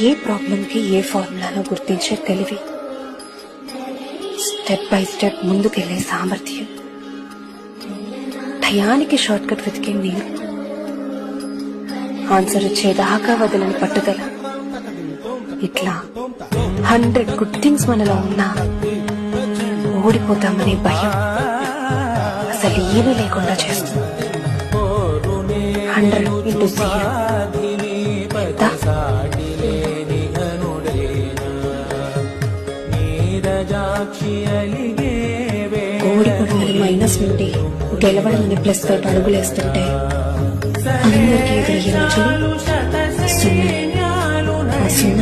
ఏ ప్రాబ్లంకి ఏ ఫార్ములాలో గుర్తించే తెలివి, స్టెప్ బై స్టెప్ ముందుకెళ్లే సామర్థ్యం, టయానికి షార్ట్ కట్ వెతికే మీరు, ఆన్సర్ ఇచ్చేదాకా వదలని పట్టుదల, ఇట్లా 100 గుడ్ థింగ్స్ మనలో ఉన్నా ఓడిపోతామనే భయం అసలు ఏమీ లేకుండా చేస్తుంది. 100 into 0 ఓడిపోవడం మైనస్ నుండి గెలవడం అనే ప్లస్ తోటి అడుగులేస్తుంటే అందరికీ ఎదురయ్యే రోజులు 0.